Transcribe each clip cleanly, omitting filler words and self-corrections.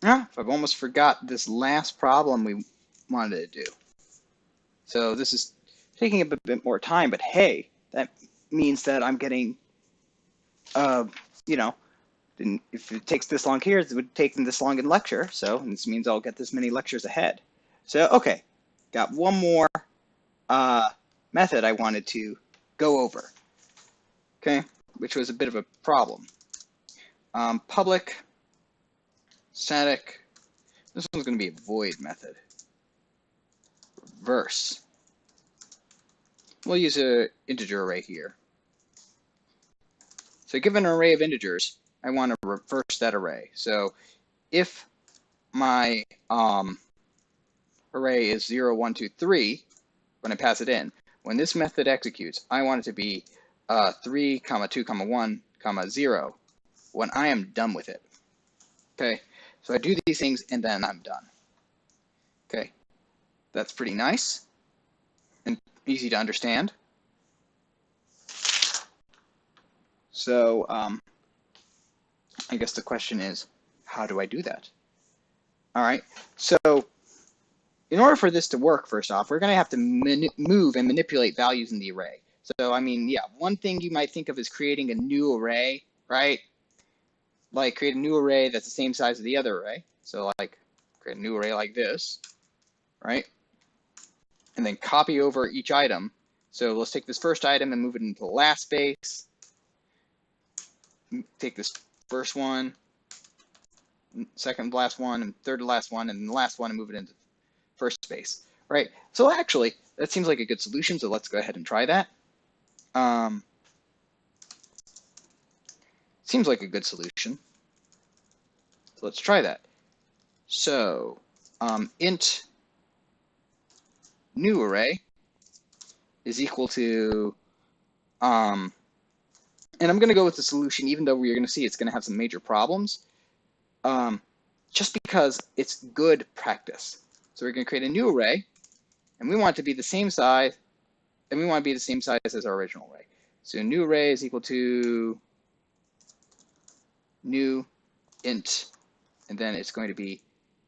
Ah, I've almost forgot this last problem we wanted to do. So this is taking a bit more time, but hey, that means that I'm getting, uh, you know, if it takes this long here, it would take them this long in lecture. So this means I'll get this many lectures ahead. So, okay, got one more method I wanted to go over, okay, which was a bit of a problem. Public static, this one's going to be a void method. Reverse. We'll use an integer array here. So given an array of integers, I want to reverse that array. So if my array is 0, 1, 2, 3, when I pass it in, when this method executes, I want it to be 3, 2, 1, 0 when I am done with it. Okay, so I do these things and then I'm done. Okay, that's pretty nice and easy to understand. So I guess the question is, how do I do that? All right, so in order for this to work, first off, we're going to have to move and manipulate values in the array. So, I mean, yeah, one thing you might think of is creating a new array, right? Like create a new array that's the same size as the other array. So like create a new array like this, right? And then copy over each item. So let's take this first item and move it into the last space. Take this first one, second to last one, and third to last one, and then the last one and move it into first space, right? So actually, that seems like a good solution, so let's go ahead and try that. Seems like a good solution. So let's try that. So int new array is equal to, and I'm going to go with the solution, even though we're going to see it's going to have some major problems, just because it's good practice. So we're going to create a new array, and we want it to be the same size, and we want to be the same size as our original array. So new array is equal to new int, and then it's going to be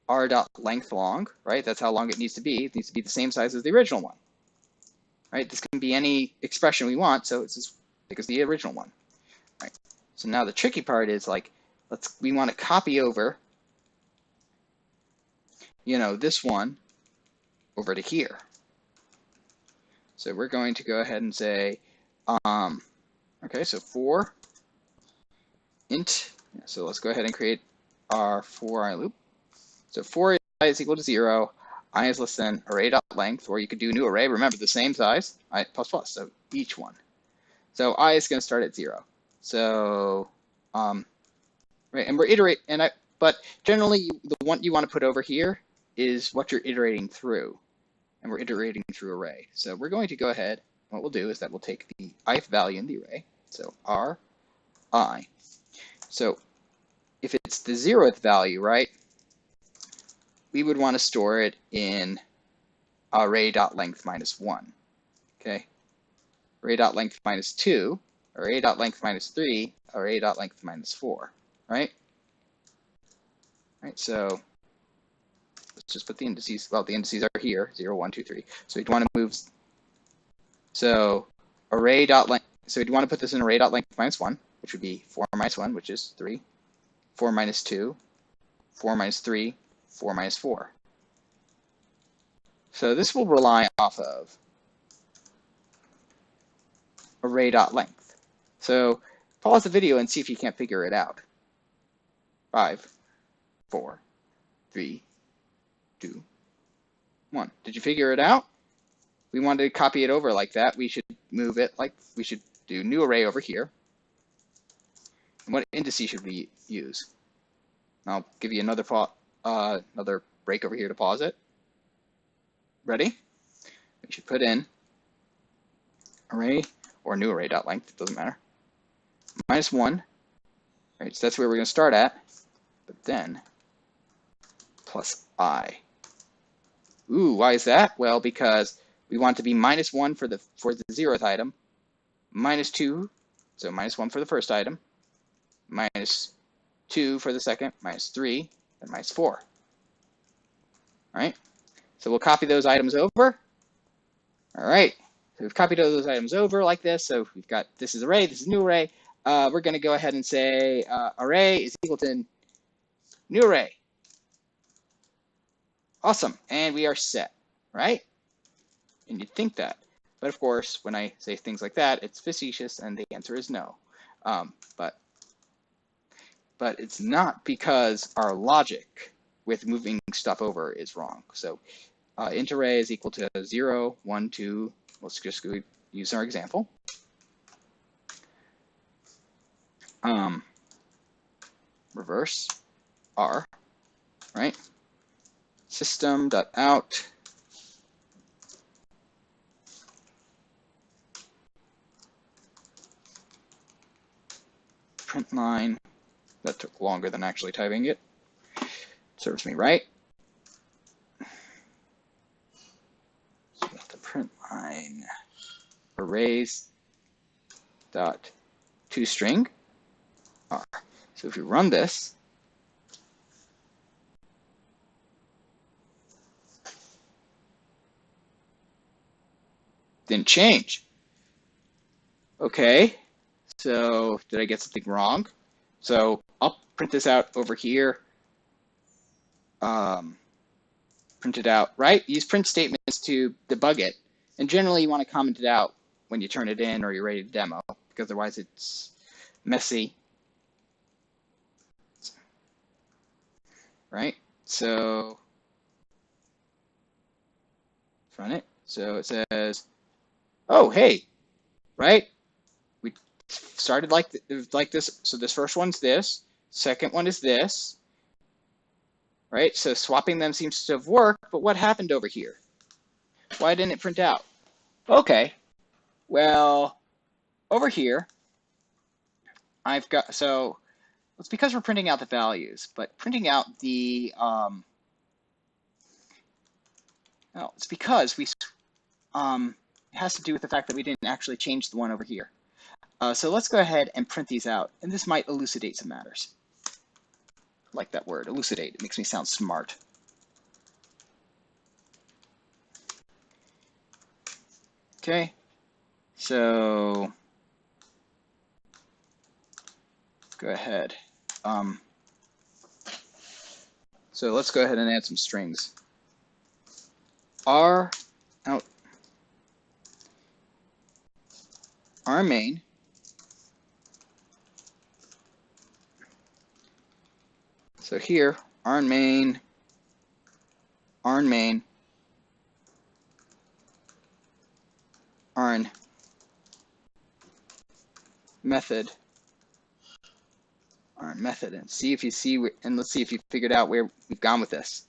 r.length long, right? That's how long it needs to be. It needs to be the same size as the original one, right? This can be any expression we want, so it's as big as the original one, right? So now the tricky part is like, we want to copy over, this one over to here. So we're going to go ahead and say, okay, so for int, so let's go ahead and create our for I loop. So for I is equal to 0, I is less than array.length, or you could do new array, remember the same size, I plus plus, so each one. So I is going to start at 0. So, right, and we're iterating, but generally the one you want to put over here is what you're iterating through, and we're iterating through array. So we're going to go ahead, what we'll do is that we'll take the ith value in the array, so r I. So if it's the 0th value, right, we would want to store it in array.length minus 1, okay? Array.length minus 2, array.length minus 3, array.length minus 4, right? Right, so let's just put the indices, well, the indices are here, 0, 1, 2, 3. So we'd want to move, so array.length, so we'd want to put this in array.length minus 1, which would be 4 minus 1, which is 3, 4 minus 2, 4 minus 3, 4 minus 4. So this will rely off of array.length. So pause the video and see if you can't figure it out. 5, 4, 3, 2, 1. Did you figure it out? We wanted to copy it over like that. We should move it like, we should do new array over here. And what indices should we use? I'll give you another break over here to pause it. Ready? We should put in array or new array.length, it doesn't matter, minus 1, right? So that's where we're going to start at, but then plus I. Ooh, why is that? Well, because we want to be minus 1 for the 0th item, minus 2, so minus 1 for the first item, minus 2 for the second, minus 3, then minus 4. All right, so we'll copy those items over. All right, so we've copied all those items over like this. So we've got, this is array, this is new array. We're going to go ahead and say array is equal to new array. Awesome, and we are set, right? And you'd think that. But of course, when I say things like that, it's facetious, and the answer is no. But it's not, because our logic with moving stuff over is wrong. So int array is equal to 0, 1, 2. Let's just use our example. Reverse r, right? System.out print line. That took longer than actually typing it. Serves me right. So the print line arrays dot toString r. So if you run this, didn't change. Okay, so did I get something wrong? So I'll print this out over here. Print it out, right? Use print statements to debug it. And generally you want to comment it out when you turn it in or you're ready to demo, because otherwise it's messy. Right? So run it. So it says, oh, hey, right? We started like this. So this first one's this. Second one is this. Right? So swapping them seems to have worked, but what happened over here? Why didn't it print out? Okay, well, over here, I've got, so it's because we're printing out the values, but printing out the, well, it's because we, it has to do with the fact that we didn't actually change the one over here. So let's go ahead and print these out, and this might elucidate some matters. I like that word, elucidate. It makes me sound smart. Okay, so go ahead. So let's go ahead and add some strings. R out R main so here R main method and see if you see, and let's see if you figured out where we've gone with this.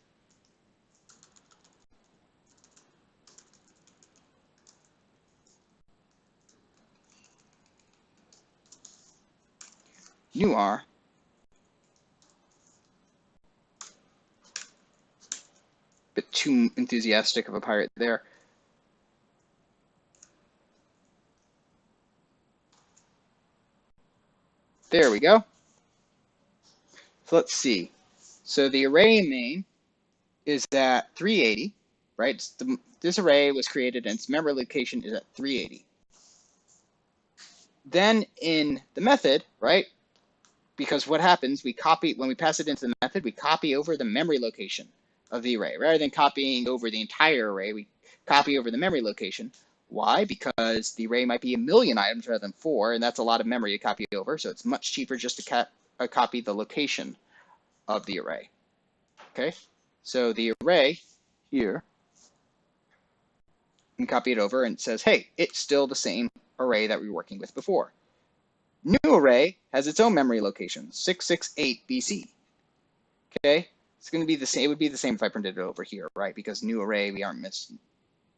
New R bit too enthusiastic of a pirate there. There we go. So let's see. So the array main is at 380, right? This array was created and its memory location is at 380. Then in the method, right? Because what happens, we copy, when we pass it into the method, we copy over the memory location of the array. Rather than copying over the entire array, we copy over the memory location. Why? Because the array might be 1,000,000 items rather than 4, and that's a lot of memory to copy over, so it's much cheaper just to copy the location of the array. Okay, so the array here, you can copy it over and it says, hey, it's still the same array that we were working with before. New array has its own memory location, 668 BC. Okay, it's going to be the same. It would be the same if I printed it over here, right? Because new array, we aren't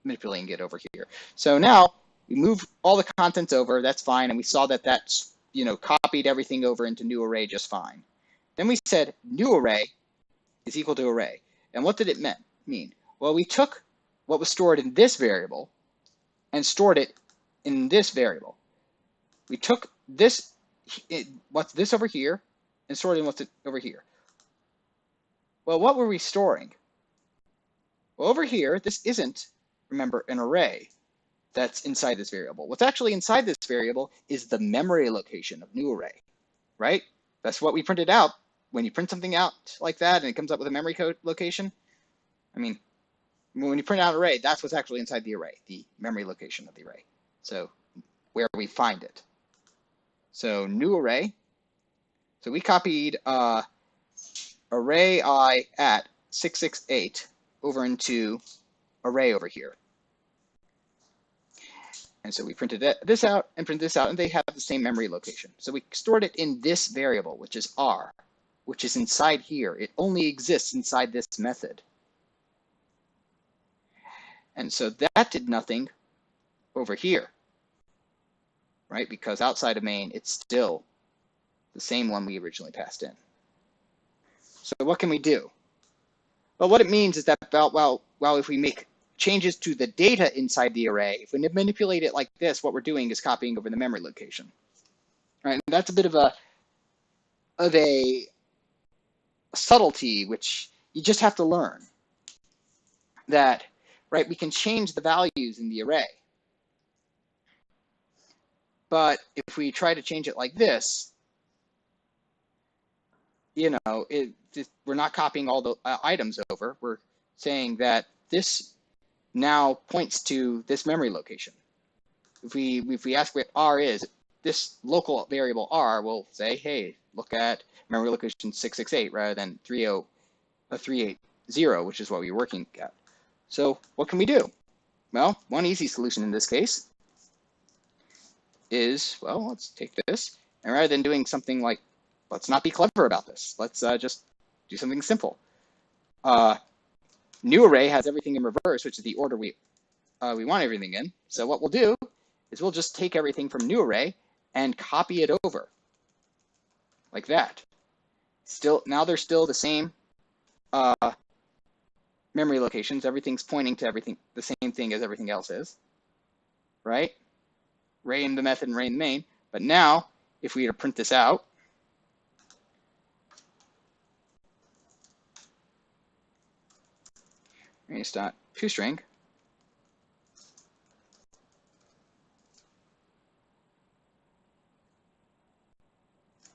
manipulating it over here. So now we move all the contents over. That's fine, and we saw that that's, you know, copied everything over into new array just fine. Then we said new array is equal to array, and what did it mean? Well, we took what was stored in this variable and stored it in this variable. We took this, what's this over here, and stored in what's over here. Well, what were we storing? Well, over here, this isn't, remember, an array that's inside this variable. What's actually inside this variable is the memory location of new array, right? That's what we printed out. When you print something out like that and it comes up with a memory code location, I mean, when you print out an array, that's what's actually inside the array, the memory location of the array. So where we find it. So new array. So we copied array I at 668 over into array over here. And so we printed this out and printed this out, and they have the same memory location. So we stored it in this variable, which is R, which is inside here. It only exists inside this method. And so that did nothing over here, right? Because outside of main, it's still the same one we originally passed in. So what can we do? Well, what it means is that if we make changes to the data inside the array, if we manipulate it like this, what we're doing is copying over the memory location. Right? And that's a bit of a subtlety, which you just have to learn. That, right, we can change the values in the array. But if we try to change it like this, you know, we're not copying all the items over. We're saying that this now points to this memory location. If we ask what R is, this local variable R will say, hey, look at memory location 668 rather than 380, which is what we were working at. So what can we do? Well, one easy solution in this case is, well, let's take this, and rather than doing something like, let's not be clever about this. Let's just do something simple. New array has everything in reverse, which is the order we want everything in. So what we'll do is we'll just take everything from new array and copy it over like that. Now they're still the same memory locations. Everything's pointing to the same thing as everything else is, right? Array in the method and array in the main. But now, if we were to print this out, toString,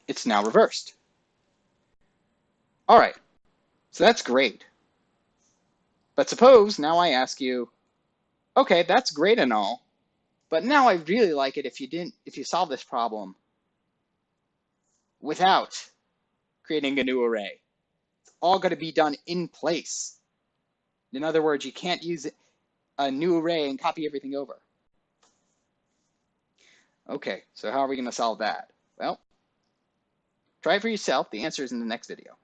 it's now reversed. All right, so that's great. But suppose now I ask you, okay, that's great and all, but now I really like it if you solve this problem without creating a new array. It's all going to be done in place. In other words, you can't use a new array and copy everything over. Okay, so how are we going to solve that? Well, try it for yourself. The answer is in the next video.